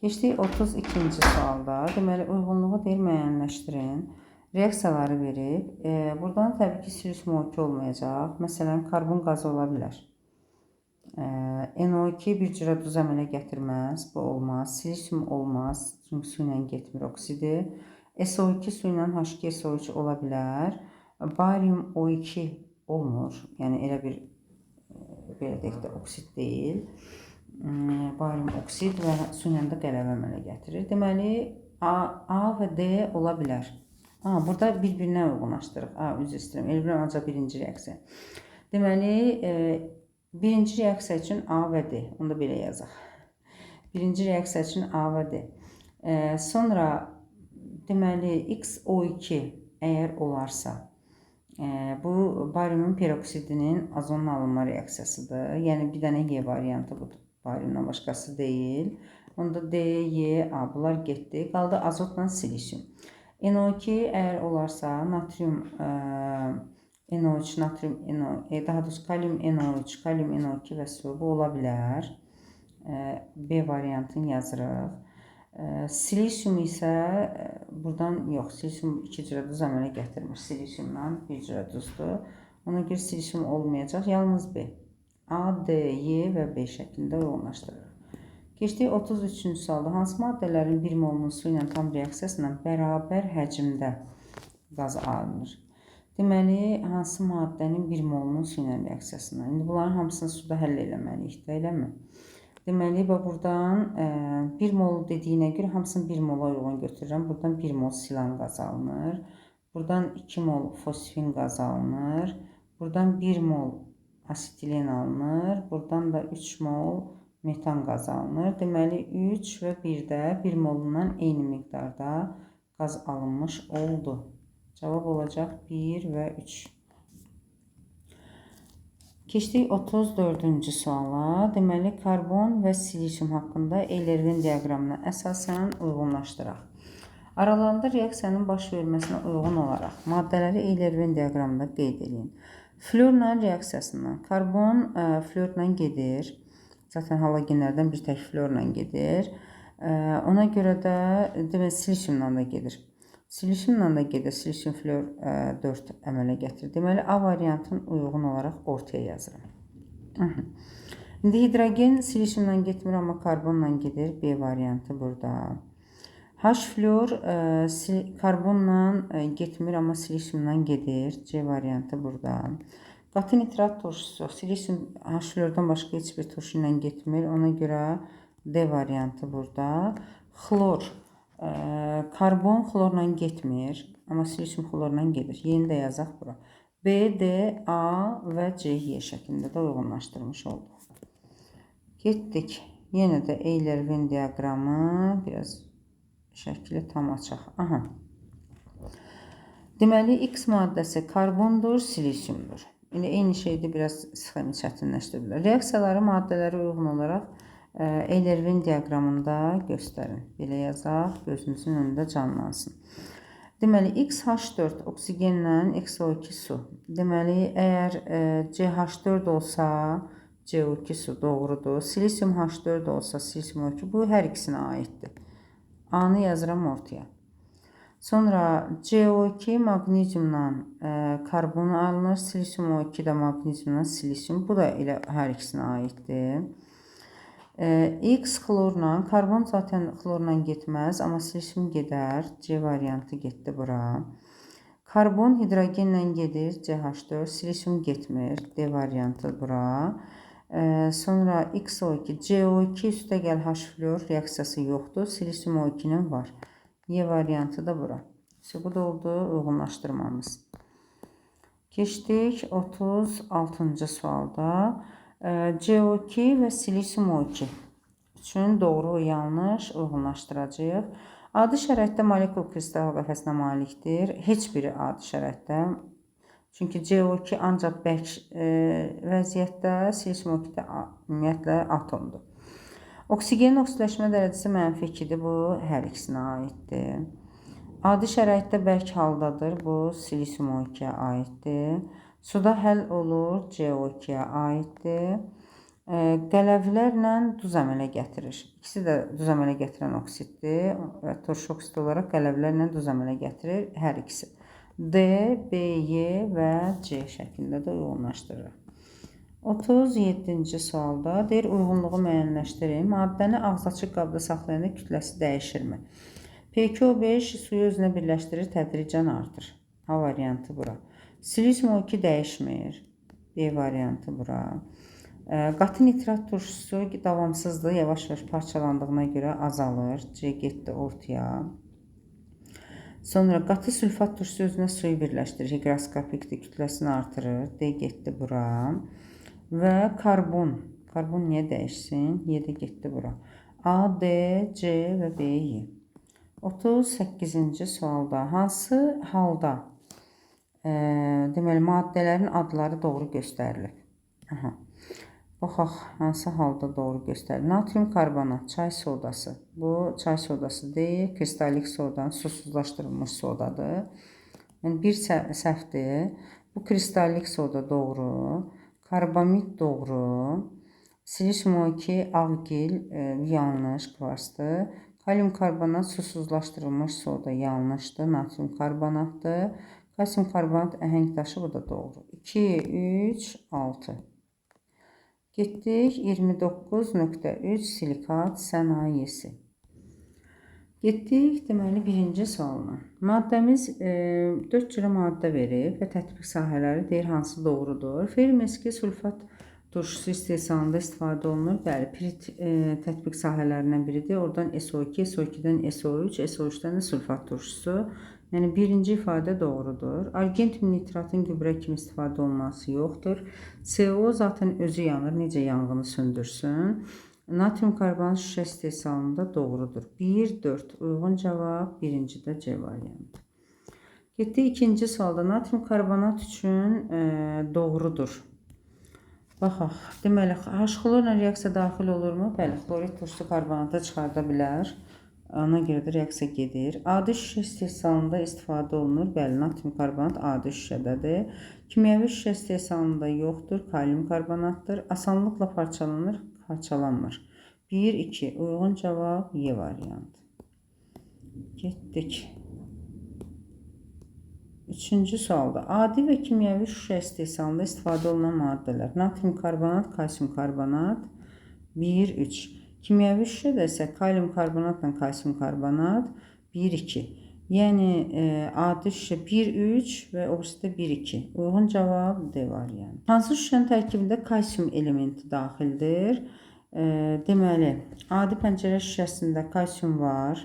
Keçdik 32-ci sualda. Deməli, uyğunluğu deyir, müəyyənləşdirin. Reaksiyaları verib. Buradan təbii ki, silisium O2 olmayacaq. Məsələn, karbon qazı ola bilər. NO2 bir cürə duz əmələ gətirməz. Bu olmaz. Silisium olmaz. Çünki su ilə getmir oksidi. SO2 su ilə H2SO3 ola bilər. Barium O2 olmur. Yəni elə bir belə deyək də oksid deyil. Barium oksid və su ilə də qələbə əmələ gətirir. Deməli A və D ola bilər. Burada bir-birinə uyğunlaşdırıq. Üzr istəyirəm. Elə bilirəm ancaq birinci reaksiya. Deməli birinci reaksiya üçün A və D. Onu da belə yazaq. Birinci reaksiya üçün A və D. Sonra deməli XO2 əgər olarsa, bu bariumun peroksidinin azonla alınma reaksiyasıdır. Yəni bir dənə Y variantı budur. Bariumdan başqası deyil. Onda D, Y, A bunlar getdi. Qaldı azotla silisium. NO2 əgər olarsa, natrium NO3, natrium NO, daha doğrusu kalium NO3, kalium NO2 və su bu ola bilər. B variantını yazırıq. Silisium isə buradan yox, silisium 2 cürə duz əmələ gətirmir. Silisiumdan bir cürə duzdur. Ona görə silisium olmayacaq. Yalnız B. A, D, Y və B şəklində uyğunlaşdırırıq. Keçdik 33-cü sualda. Hansı maddələrin 1 molunun su ilə tam reaksiyasından bərabər həcmdə qaz alınır? Deməli, hansı maddənin 1 molunun su ilə reaksiyasından? İndi bunların hamısını suda həll eləməliyik də, eləmi? Deməli, buradan 1 mol dediyinə görə hamısını 1 mola uyğun götürürəm. Buradan 1 mol silan qaz alınır. Buradan 2 mol fosfin qaz alınır. Buradan 1 mol asetilen alınır. Buradan da 3 mol metan qaz alınır. Deməli, 3 və 1-də 1 molundan eyni miqdarda qaz alınmış oldu. Cavab olacaq 1 və 3. Keçdik 34-cü suala. Deməli, karbon və silisium haqqında Eyler-Venn diaqramına əsasən uyğunlaşdıraq. Aralarında reaksiyanın baş verməsinə uyğun olaraq maddələri Eyler-Venn diaqramında qeyd edin. Florla reaksiyasından karbon florla gedir. Zaten halogenlərdən bir tək florla gedir. Ona görə də demək silisiumla da gedir. Silisiumla da gedir. Silisium flor 4 əmələ gətirir. Deməli A variantının uyğun olaraq ortaya yazıram. İndi hidrogen silisiumla getmir, amma karbonla gedir. B variantı burada. H flor karbonla getmir, amma silisiumla gedir. C variantı burada. Qatı nitrat turşusu, silisium H flordan başqa heç bir turşu ilə getmir. Ona görə D variantı burada. Xlor, karbon xlorla getmir, amma silisium xlorla gedir. Yeni də yazaq bura. B, D, A və C, Y şəklində də uyğunlaşdırmış olduq. Getdik. Yenə də Eyler-Venn diaqramı biraz şəkli tam açaq. Deməli, X maddəsi karbondur, silisiumdur. İndi eyni şeydə biraz sxemi çətinləşdirilər. Reaksiyaları maddələrə uyğun olaraq Eyler-Venn diaqramında göstərin. Belə yazaq, gözünüzün önündə canlansın. Deməli, XH4 oksigenlə XO2 su. Deməli, əgər CH4 olsa, CO2 su doğrudur. Silisium H4 olsa, silisium O2 bu hər ikisinə aiddir. A-nı yazıram ortaya. Sonra CO2 magneziumla karbonu alınır. Silisium O2 də magneziumla silisium. Bu da elə hər ikisinə aiddir. X xlorla, karbon zaten xlorla getməz, amma silisium gedər. C variantı getdi bura. Karbon hidrogenlə gedir. CH4. Silisium getmir. D variantı bura. Sonra XO2, CO2 üstə gəl H flor reaksiyası yoxdur. Silisium O2-nin var. Y variantı da bura. Bu da oldu uyğunlaşdırmamız. Keçdik 36-cı sualda. CO2 və silisium O2 üçün doğru yanlış uyğunlaşdıracağıq. Adi şəraitdə molekul kristal qəfəsinə malikdir. Heç biri adi şəraitdə. Çünki CO2 ancaq bərk vəziyyətdə, silisium O2 də ümumiyyətlə atomdur. Oksigenin oksidləşmə dərəcəsi -2-dir. Bu hər ikisinə aiddir. Adi şəraitdə bərk haldadır. Bu silisium O2-yə aiddir. Suda həll olur. CO2-yə aiddir. Qələvlərlə duz əmələ gətirir. İkisi də duz əmələ gətirən oksiddir. Turşu oksid olaraq qələvlərlə duz əmələ gətirir. Hər ikisi. D, B, Y və C şəklində də uyğunlaşdırırıq. 37-ci sualda deyir, uyğunluğu müəyyənləşdirin. Maddəni ağzaçıq qabda saxlayanda kütləsi dəyişirmi? PKO5 suyu özünə birləşdirir, tədricən artır. A variantı bura. Silisium 2 dəyişmir. B variantı bura. Qatı nitrat turşusu davamsızdır, yavaş-yavaş parçalandığına görə azalır. C getdi ortaya. Sonra qatı sülfat turşusu özünə suyu birləşdirir, higroskopikdir, kütləsini artırır. D getdi bura. Və karbon. Karbon niyə dəyişsin? Y də getdi bura. A, D, C və B, Y. 38-ci sualda hansı halda deməli maddələrin adları doğru göstərilib? Aha. Baxaq, hansı halda doğru göstərir. Natrium karbonat, çay sodası. Bu çay sodası deyil, kristallik sodanın susuzlaşdırılmış sodadır. Yəni bir səhvdir. Bu kristallik soda doğru, karbamid doğru, silisium 2 ağgil yanlış, kvarsdır. Kalium karbonat susuzlaşdırılmış soda yanlışdır, natrium karbonatdır. Kalsium karbonat əhəng daşı, bu da doğru. 2, 3, 6. Getdik 29.3 silikat sənayesi. Getdik deməli birinci sualına. Maddəmiz 4 cürə maddə verib və tətbiq sahələri deyir hansı doğrudur. Fermeski sulfat turşusu istehsalında istifadə olunur. Bəli, pirit tətbiq sahələrindən biridir. Oradan SO2, SO2-dən SO3, SO3-dən də sulfat turşusu. Yəni birinci ifadə doğrudur. Argentum nitratın gübrə kimi istifadə olunması yoxdur. CO zaten özü yanır, necə yanğını söndürsün. Natrium karbonat şüşə istehsalında doğrudur. 1, 4 uyğun cavab, birincidə C variantı. Getdi ikinci sualda natrium karbonat üçün doğrudur. Baxaq, deməli H-xlorla reaksiya daxil olurmu? Bəli, xlorid turşusu karbonatı çıxarda bilər. Ona görə də reaksiya gedir. Adi şüşə istehsalında istifadə olunur. Bəli, natrium karbonat adi şüşədədir. Kimyəvi şüşə istehsalında yoxdur. Kalium karbonatdır. Asanlıqla parçalanır, parçalanmır. 1, 2. Uyğun cavab Y variantı. Getdik. Üçüncü sualda adi və kimyəvi şüşə istehsalında istifadə olunan maddələr. Natrium karbonat, kalsium karbonat. 1, 3. Kimyəvi şüşədə isə kalium karbonatla kalsium karbonat 1-2. Yəni adi şüşə 1-3 və o birisi də 1-2. Uyğun cavab D variantı. Hansı şüşənin tərkibində kalsium elementi daxildir? Deməli, adi pəncərə şüşəsində kalsium var.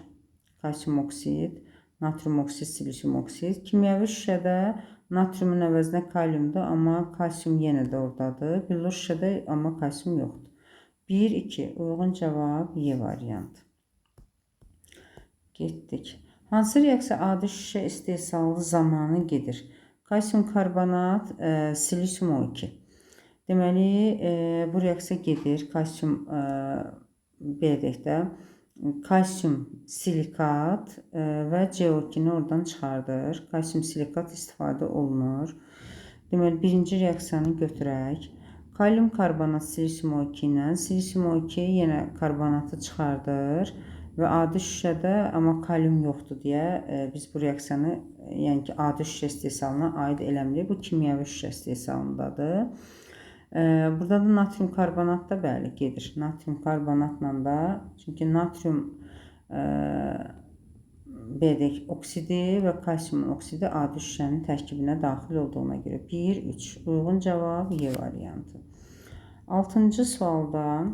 Kalsium oksid, natrium oksid, silisium oksid. Kimyəvi şüşədə natriumun əvəzinə kaliumdur, amma kalsium yenə də oradadır. Billur şüşədə amma kalsium yoxdur. 1, 2. Uyğun cavab Y variantı. Getdik. Hansı reaksiya adi şüşə istehsalı zamanı gedir? Kalsium karbonat, silisium 2. Deməli, bu reaksiya gedir. Kalsium B-də kalsium silikat və CO2-ni oradan çıxardır. Kalsium silikat istifadə olunur. Deməli, birinci reaksiyanı götürək. Kalium karbonat silisium 2 ilə, silisium 2 yenə karbonatı çıxardır və adi şüşədə amma kalium yoxdur deyə biz bu reaksiyanı, yəni ki, adi şüşə istehsalına aid eləmirik. Bu kimyəvi şüşə istehsalındadır. Burada da natrium karbonat da bəli gedir. Natrium karbonatla da, çünki natrium B-də oksidi və kalsium oksidi adi şüşənin tərkibinə daxil olduğuna görə 1, 3. Uyğun cavab Y variantı. 6-cı sualda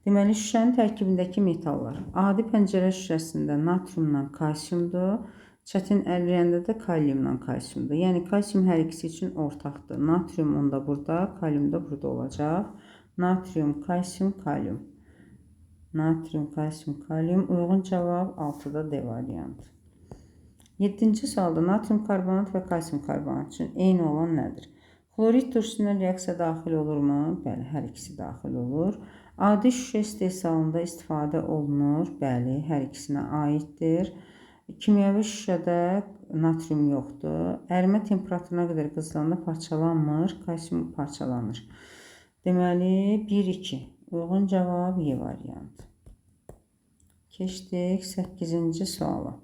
deməli, şüşənin tərkibindəki metallar. Adi pəncərə şüşəsində natriumla kalsiumdur. Çətin əriyəndə də kaliumla kalsiumdur. Yəni, kalsium hər ikisi üçün ortaqdır. Natrium onda burada, kalium da burada olacaq. Natrium, kalsium, kalium. Natrium, kalsium, kalium. Uyğun cavab 6-da D variantı. 7-ci sualda natrium karbonat və kalsium karbonat üçün eyni olan nədir? Xlorid turşusuna reaksiya daxil olurmu? Bəli, hər ikisi daxil olur. Adi şüşə istehsalında istifadə olunur. Bəli, hər ikisinə aiddir. Kimyəvi şüşədə natrium yoxdur. Ərimə temperaturuna qədər qızılanda parçalanmır, kalsium parçalanır. Deməli, 1-2. Uyğun cavab Y variantı. Keçdik 8-ci suala.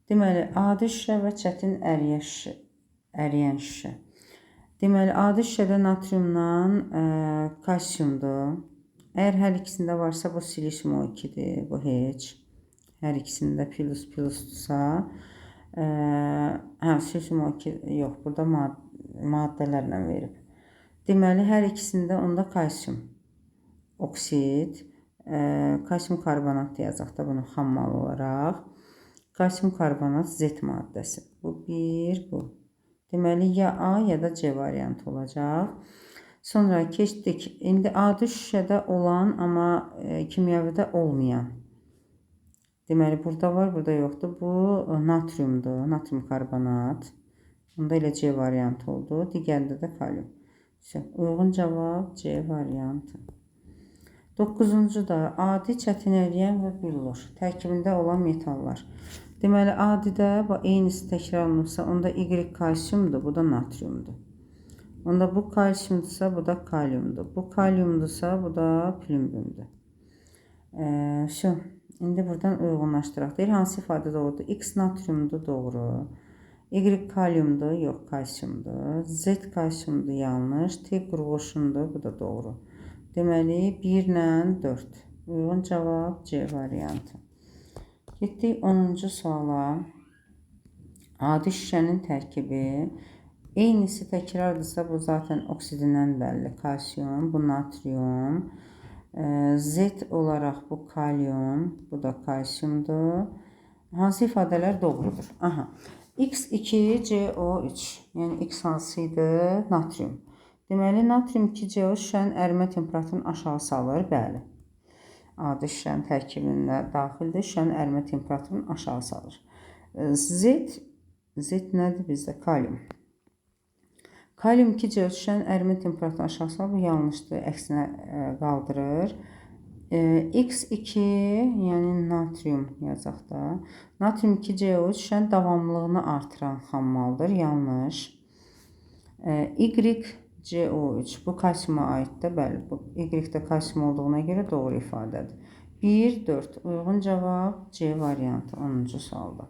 Deməli, adi şüşə və çətin əriyən şüşə. Deməli, adi şüşədə natriumla kalsiumdur. Əgər hər ikisində varsa, bu silisium 2-dir, bu heç. Hər ikisində plus plusdursa, sülfür yox, burada maddələrlə verib. Deməli, hər ikisində onda kalsium oksid, kalsium karbonat yazaq da bunu xammal olaraq. Kalsium karbonat Z maddəsi. Bu bir, bu. Deməli, ya A ya da C variantı olacaq. Sonra keçdik. İndi adi şüşədə olan, amma kimyəvidə olmayan. Deməli, burada var, burada yoxdur. Bu natriumdur, natrium karbonat. Bunda elə C variantı oldu. Digərində də kalium. Uyğun cavab C variantı. 9-cu da adi çətin əriyən və billur tərkibində olan metallar. Deməli, adidə eynisi təkrarlanırsa, onda Y kalsiumdur, bu da natriumdur. Onda bu kalsiumdursa, bu da kaliumdur. Bu kaliumdursa, bu da plümbümdür. İndi buradan uyğunlaşdıraq. Deyir, hansı ifadə doğrudur? X natriumdur, doğru. Y kaliumdur, yox, kalsiumdur. Z kalsiumdur, yanlış. T qurğuşundur, bu da doğru. Deməli, 1 ilə 4. Uyğun cavab C variantı. Getdik 10-cu suala. Adi şüşənin tərkibi. Eynisi təkrardırsa, bu zaten oksidindən bəlli. Kalsium, bu natrium. Z olaraq bu kalium, bu da kalsiumdur. Hansı ifadələr doğrudur? X2, CO3. Yəni, X hansıydı? Natrium. Deməli, natrium 2CO şüşənin ərimə temperaturunu aşağı salır. Bəli. Adi şüşənin tərkibində daxildir. Şüşənin ərimə temperaturunu aşağı salır. Z nədir bizdə? Kalium. Kalium 2CO şüşənin ərimə temperaturunu aşağı salır. Bu yanlışdır. Əksinə qaldırır. X2, yəni natrium yazaq da. Natrium 2CO şüşənin davamlılığını artıran xammaldır. Yanlış. YCO3 bu kalsiyuma aiddir. Bəli, bu Y-də kalsiyum olduğuna görə doğru ifadədir. 1, 4. Uyğun cavab C variantı 10-cu sualda.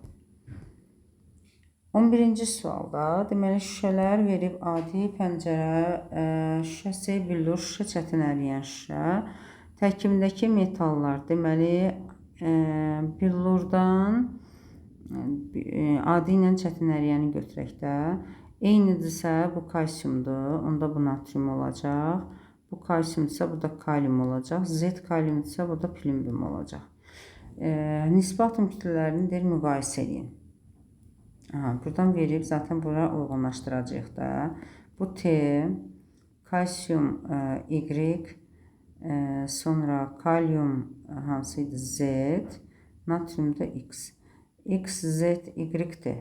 11-ci sualda deməli şüşələr verib adi pəncərə şüşəsi, billur şüşə, çətin əriyən şüşə. Tərkibindəki metallar deməli billurdan adi ilə çətin əriyəni götürək də. Eynidirsə bu kalsiumdur, onda bu natrium olacaq. Bu kalsiumdursa bu da kalium olacaq. Z kaliumdursa bu da plümbüm olacaq. Nisbi atom kütlələrini deyir, müqayisə edin. Buradan verib, zaten bura uyğunlaşdıracaq da. Bu T, kalsium Y, sonra kalium hansıydı? Z, natrium da X. X, Z, Y-dir.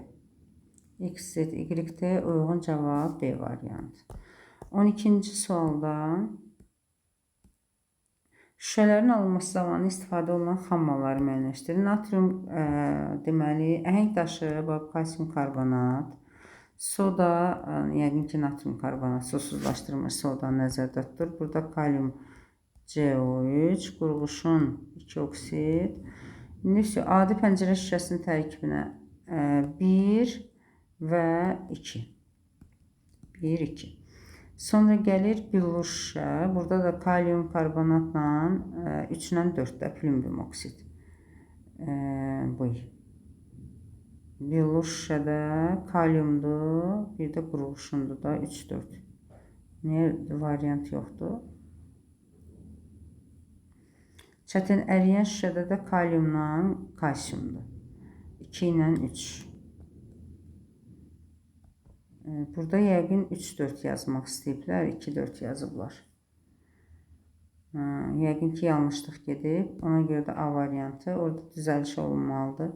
X, Z, Y-dir. Uyğun cavab B variantı. 12-ci sualda şüşələrin alınması zamanı istifadə olunan xammalları müəyyənləşdirin. Natrium deməli əhəng daşı, kalsium karbonat, soda, yəqin ki natrium karbonat, susuzlaşdırılmış soda nəzərdə tutulur. Burada kalium CO3, qurğuşun 2 oksid. İndi adi pəncərə şüşəsinin tərkibinə 1 və 2. 1, 2. Sonra gəlir billur şüşə. Burada da kalium karbonatla 3-lə 4-də plümbüm oksid. Billur şüşədə kaliumdur, bir də qurğuşundur da 3-4. Niyə variant yoxdur? Çətin əriyən şüşədə də kaliumla kalsiumdur. 2 ilə 3. Burada yəqin 3-4 yazmaq istəyiblər, 2-4 yazıblar. Yəqin ki yanlışlıq gedib, ona görə də A variantı, orada düzəliş olmalıdır.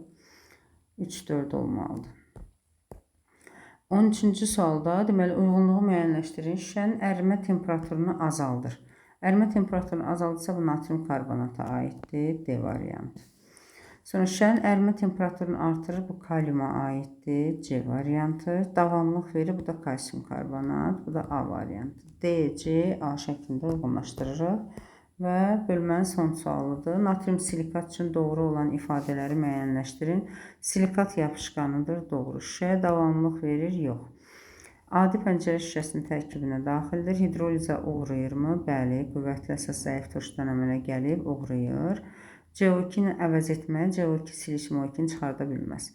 3-4 olmalıdır. 13-cü sualda deməli uyğunluğu müəyyənləşdirin. Şüşənin ərimə temperaturunu azaldır. Ərimə temperaturunu azaldırsa bu natrium karbonata aiddir. D variantı. Sonra şüşənin ərimə temperaturunu artırır. Bu kaliuma aiddir. C variantı. Davamlıq verir. Bu da kalsium karbonat. Bu da A variantı. D, C, A şəklində uyğunlaşdırırıq. Və bölmənin son sualıdır. Natrium silikat üçün doğru olan ifadələri müəyyənləşdirin. Silikat yapışqanıdır. Doğru. Şüşəyə davamlıq verir. Yox. Adi pəncərə şüşəsinin tərkibinə daxildir. Hidrolizə uğrayırmı? Bəli. Qüvvətli əsas zəif turşudan əmələ gəlib uğrayır. CO2-ni əvəz etməyə CO2 silişim O2-ni çıxarda bilməz.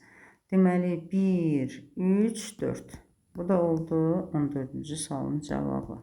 Deməli 1, 3, 4. Bu da oldu 14-cü sualın cavabı.